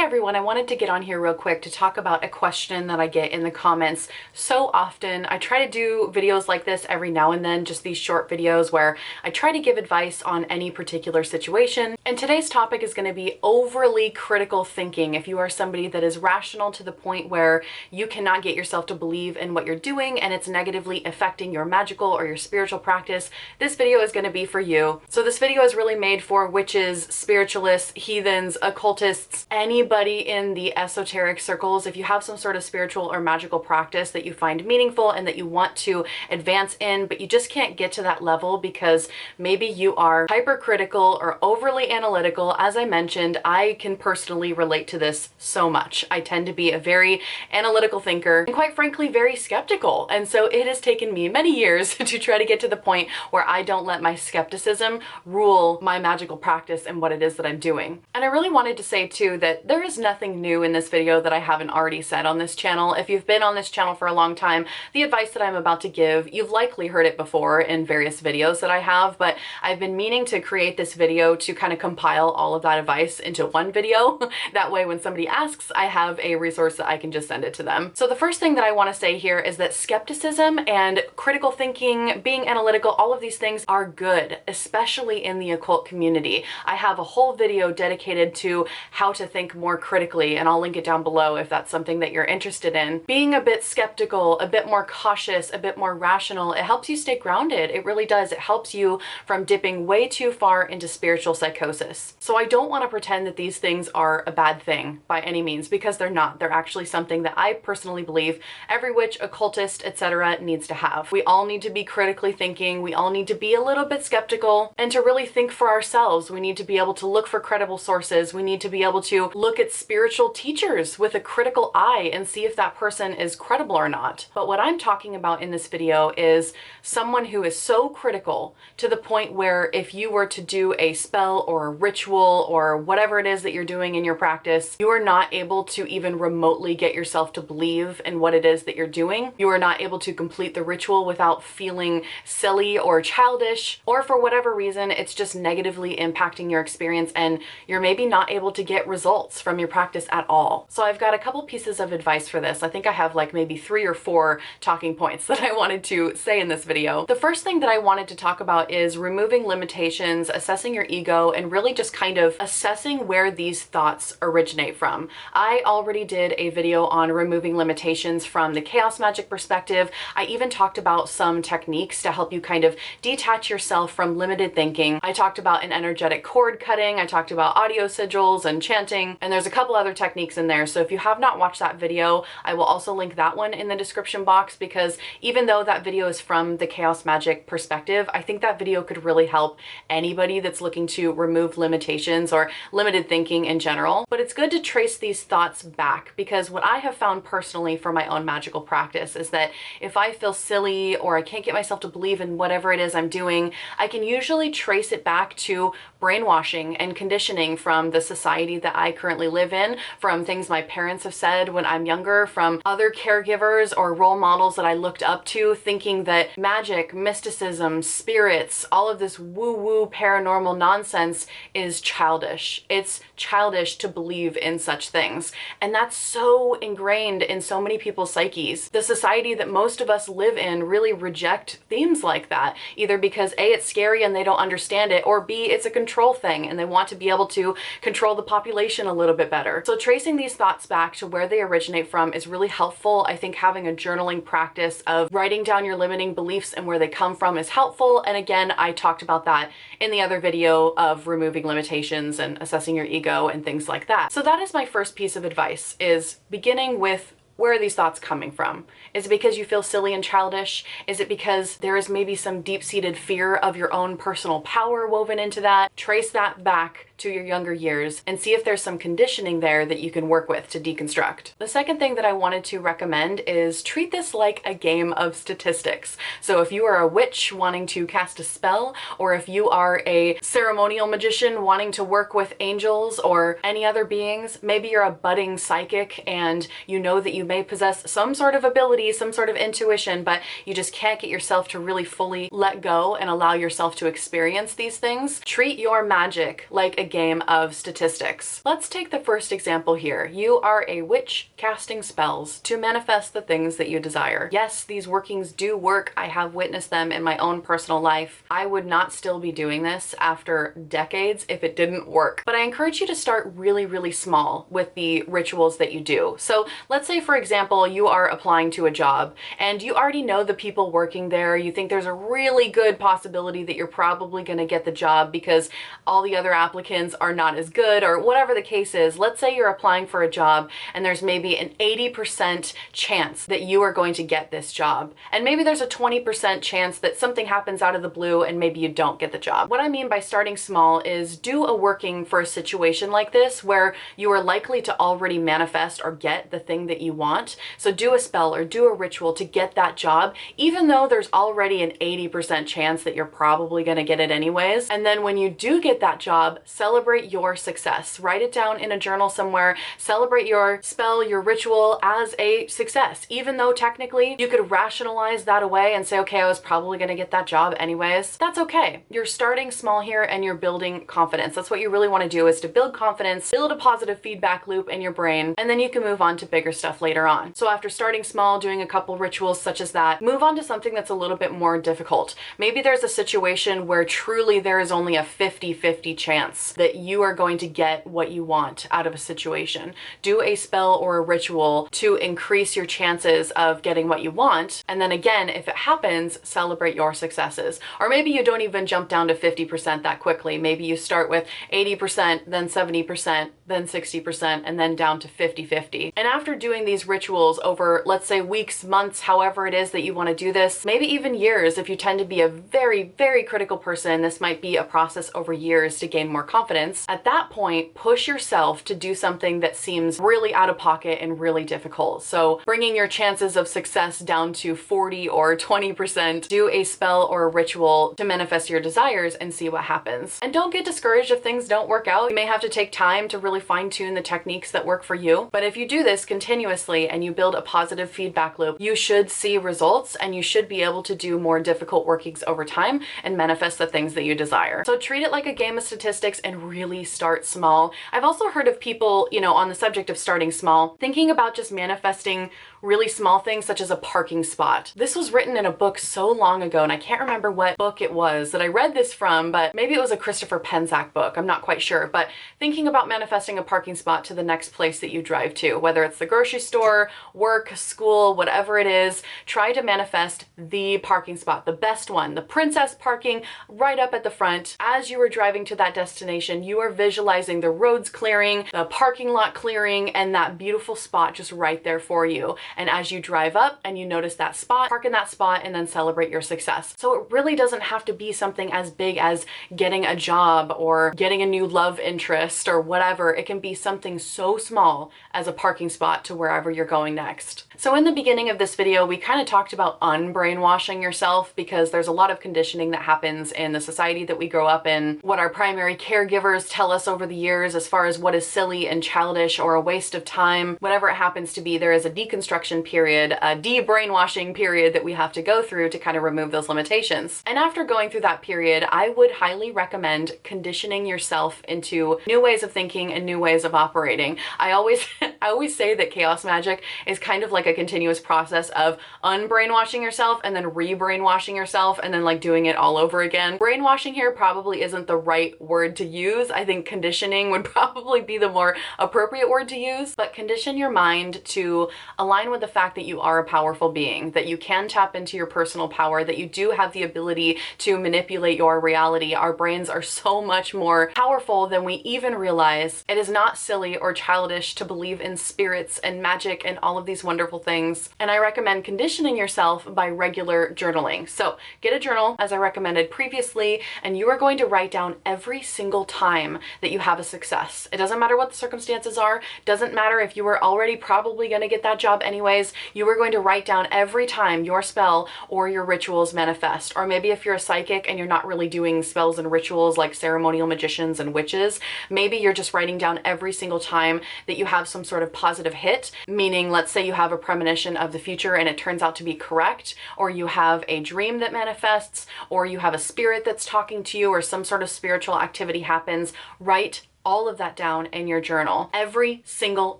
everyone, I wanted to get on here real quick to talk about a question that I get in the comments so often. I try to do videos like this every now and then, just these short videos where I try to give advice on any particular situation. And today's topic is going to be overly critical thinking. If you are somebody that is rational to the point where you cannot get yourself to believe in what you're doing and it's negatively affecting your magical or your spiritual practice, this video is going to be for you. So this video is really made for witches, spiritualists, heathens, occultists, anybody in the esoteric circles. If you have some sort of spiritual or magical practice that you find meaningful and that you want to advance in, but you just can't get to that level because maybe you are hypercritical or overly analytical. As I mentioned, I can personally relate to this so much. I tend to be a very analytical thinker and quite frankly very skeptical. And so it has taken me many years to try to get to the point where I don't let my skepticism rule my magical practice and what it is that I'm doing. And I really wanted to say too that there is nothing new in this video that I haven't already said on this channel. If you've been on this channel for a long time, the advice that I'm about to give, you've likely heard it before in various videos that I have, but I've been meaning to create this video to kind of compile all of that advice into one video. That way when somebody asks, I have a resource that I can just send it to them. So the first thing that I want to say here is that skepticism and critical thinking, being analytical, all of these things are good, especially in the occult community. I have a whole video dedicated to how to think more critically, and I'll link it down below if that's something that you're interested in. Being a bit skeptical, a bit more cautious, a bit more rational, it helps you stay grounded. It really does. It helps you from dipping way too far into spiritual psychosis. So I don't want to pretend that these things are a bad thing by any means, because they're not. They're actually something that I personally believe every witch, occultist, etc. needs to have. We all need to be critically thinking. We all need to be a little bit skeptical, and to really think for ourselves. We need to be able to look for credible sources. We need to be able to look at spiritual teachers with a critical eye and see if that person is credible or not. But what I'm talking about in this video is someone who is so critical to the point where if you were to do a spell or a ritual or whatever it is that you're doing in your practice, you are not able to even remotely get yourself to believe in what it is that you're doing. You are not able to complete the ritual without feeling silly or childish, or for whatever reason, it's just negatively impacting your experience and you're maybe not able to get results from your practice at all. So I've got a couple pieces of advice for this. I think I have like maybe 3 or 4 talking points that I wanted to say in this video. The first thing that I wanted to talk about is removing limitations, assessing your ego, and really just kind of assessing where these thoughts originate from. I already did a video on removing limitations from the chaos magic perspective. I even talked about some techniques to help you kind of detach yourself from limited thinking. I talked about an energetic cord cutting. I talked about audio sigils and chanting, and there's a couple other techniques in there. So if you have not watched that video, I will also link that one in the description box, because even though that video is from the chaos magic perspective, I think that video could really help anybody that's looking to remove limitations or limited thinking in general. But it's good to trace these thoughts back, because what I have found personally for my own magical practice is that if I feel silly or I can't get myself to believe in whatever it is I'm doing, I can usually trace it back to brainwashing and conditioning from the society that I currently live in, from things my parents have said when I'm younger, from other caregivers or role models that I looked up to, thinking that magic, mysticism, spirits, all of this woo-woo paranormal nonsense is childish. It's childish to believe in such things. And that's so ingrained in so many people's psyches. The society that most of us live in really reject themes like that, either because A, it's scary and they don't understand it, or B, it's a control thing and they want to be able to control the population a little bit better. So tracing these thoughts back to where they originate from is really helpful. I think having a journaling practice of writing down your limiting beliefs and where they come from is helpful. And again, I talked about that in the other video of removing limitations and assessing your ego and things like that. So that is my first piece of advice, is beginning with where are these thoughts coming from? Is it because you feel silly and childish? Is it because there is maybe some deep-seated fear of your own personal power woven into that? Trace that back to your younger years and see if there's some conditioning there that you can work with to deconstruct. The second thing that I wanted to recommend is treat this like a game of statistics. So if you are a witch wanting to cast a spell, or if you are a ceremonial magician wanting to work with angels or any other beings, maybe you're a budding psychic and you know that you may possess some sort of ability, some sort of intuition, but you just can't get yourself to really fully let go and allow yourself to experience these things. Treat your magic like a game of statistics. Let's take the first example here. You are a witch casting spells to manifest the things that you desire. Yes, these workings do work. I have witnessed them in my own personal life. I would not still be doing this after decades if it didn't work. But I encourage you to start really, really small with the rituals that you do. So let's say, for example, you are applying to a job and you already know the people working there. You think there's a really good possibility that you're probably going to get the job because all the other applicants are not as good, or whatever the case is. Let's say you're applying for a job and there's maybe an 80% chance that you are going to get this job. And maybe there's a 20% chance that something happens out of the blue and maybe you don't get the job. What I mean by starting small is do a working for a situation like this where you are likely to already manifest or get the thing that you want. So do a spell or do a ritual to get that job, even though there's already an 80% chance that you're probably going to get it anyways. And then when you do get that job, celebrate your success. Write it down in a journal somewhere. Celebrate your spell, your ritual as a success, even though technically you could rationalize that away and say, okay, I was probably going to get that job anyways. That's okay. You're starting small here and you're building confidence. That's what you really want to do, is to build confidence, build a positive feedback loop in your brain, and then you can move on to bigger stuff later on. So after starting small, doing a couple rituals such as that, move on to something that's a little bit more difficult. Maybe there's a situation where truly there is only a 50-50 chance that you are going to get what you want out of a situation. Do a spell or a ritual to increase your chances of getting what you want. And then again, if it happens, celebrate your successes. Or maybe you don't even jump down to 50% that quickly. Maybe you start with 80%, then 70%, then 60%, and then down to 50-50. And after doing these rituals over, let's say, weeks, months, however it is that you want to do this, maybe even years, if you tend to be a very, very critical person, this might be a process over years to gain more confidence. At that point, push yourself to do something that seems really out of pocket and really difficult. So bringing your chances of success down to 40 or 20%, do a spell or a ritual to manifest your desires and see what happens. And don't get discouraged if things don't work out. You may have to take time to really fine-tune the techniques that work for you. But if you do this continuously and you build a positive feedback loop, you should see results and you should be able to do more difficult workings over time and manifest the things that you desire. So treat it like a game of statistics and really start small. I've also heard of people, on the subject of starting small, thinking about just manifesting really small things such as a parking spot. This was written in a book so long ago, and I can't remember what book it was that I read this from, but maybe it was a Christopher Penczak book. I'm not quite sure, but thinking about manifesting a parking spot to the next place that you drive to, whether it's the grocery store, work, school, whatever it is, try to manifest the parking spot, the best one, the princess parking right up at the front. As you are driving to that destination, you are visualizing the roads clearing, the parking lot clearing, and that beautiful spot just right there for you. And as you drive up and you notice that spot, park in that spot and then celebrate your success. So it really doesn't have to be something as big as getting a job or getting a new love interest or whatever. It can be something so small as a parking spot to wherever you're going next. So in the beginning of this video, we kind of talked about unbrainwashing yourself, because there's a lot of conditioning that happens in the society that we grow up in, what our primary caregivers tell us over the years as far as what is silly and childish or a waste of time, whatever it happens to be. There is a deconstruction period, a de-brainwashing period that we have to go through to kind of remove those limitations. And after going through that period, I would highly recommend conditioning yourself into new ways of thinking and new ways of operating. I always say that chaos magic is kind of like a continuous process of unbrainwashing yourself and then re-brainwashing yourself and then like doing it all over again. Brainwashing here probably isn't the right word to use. I think conditioning would probably be the more appropriate word to use, but condition your mind to align with the fact that you are a powerful being, that you can tap into your personal power, that you do have the ability to manipulate your reality. Our brains are so much more powerful than we even realize. It is not silly or childish to believe in spirits and magic and all of these wonderful things. And I recommend conditioning yourself by regular journaling. So get a journal, as I recommended previously, and you are going to write down every single time that you have a success. It doesn't matter what the circumstances are. Doesn't matter if you were already probably going to get that job anyways. You are going to write down every time your spell or your rituals manifest. Or maybe if you're a psychic and you're not really doing spells and rituals like ceremonial magicians and witches, maybe you're just writing down every single time that you have some sort sort of positive hit, meaning let's say you have a premonition of the future and it turns out to be correct, or you have a dream that manifests, or you have a spirit that's talking to you, or some sort of spiritual activity happens, write all of that down in your journal. Every single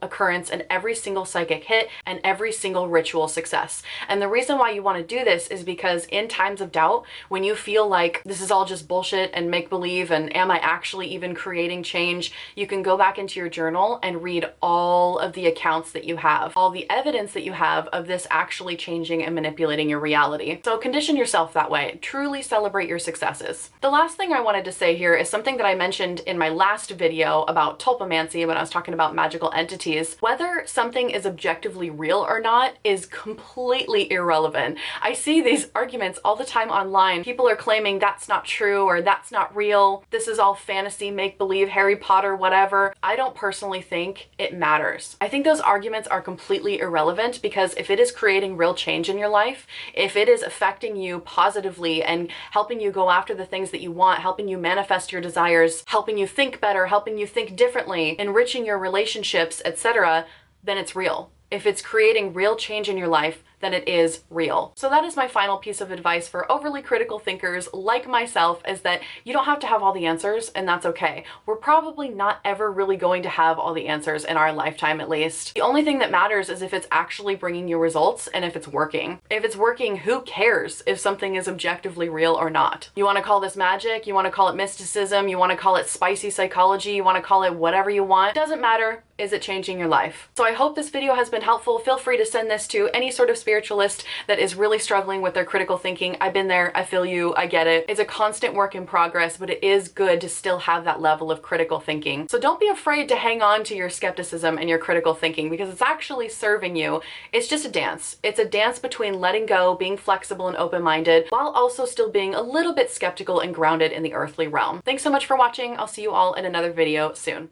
occurrence and every single psychic hit and every single ritual success. And the reason why you want to do this is because in times of doubt, when you feel like this is all just bullshit and make believe and am I actually even creating change, you can go back into your journal and read all of the accounts that you have, all the evidence that you have of this actually changing and manipulating your reality. So condition yourself that way. Truly celebrate your successes. The last thing I wanted to say here is something that I mentioned in my last video about tulpomancy when I was talking about magical entities. Whether something is objectively real or not is completely irrelevant. I see these arguments all the time online. People are claiming that's not true or that's not real. This is all fantasy, make-believe, Harry Potter, whatever. I don't personally think it matters. I think those arguments are completely irrelevant because if it is creating real change in your life, if it is affecting you positively and helping you go after the things that you want, helping you manifest your desires, helping you think better, helping you think differently, enriching your relationships, etc., then it's real. If it's creating real change in your life, then it is real. So that is my final piece of advice for overly critical thinkers like myself, is that you don't have to have all the answers, and that's okay. We're probably not ever really going to have all the answers in our lifetime, at least. The only thing that matters is if it's actually bringing you results and if it's working. If it's working, who cares if something is objectively real or not? You want to call this magic, you want to call it mysticism, you want to call it spicy psychology, you want to call it whatever you want. It doesn't matter. Is it changing your life? So I hope this video has been helpful. Feel free to send this to any sort of spiritualist that is really struggling with their critical thinking. I've been there, I feel you, I get it. It's a constant work in progress, but it is good to still have that level of critical thinking. So don't be afraid to hang on to your skepticism and your critical thinking because it's actually serving you. It's just a dance. It's a dance between letting go, being flexible and open-minded, while also still being a little bit skeptical and grounded in the earthly realm. Thanks so much for watching. I'll see you all in another video soon.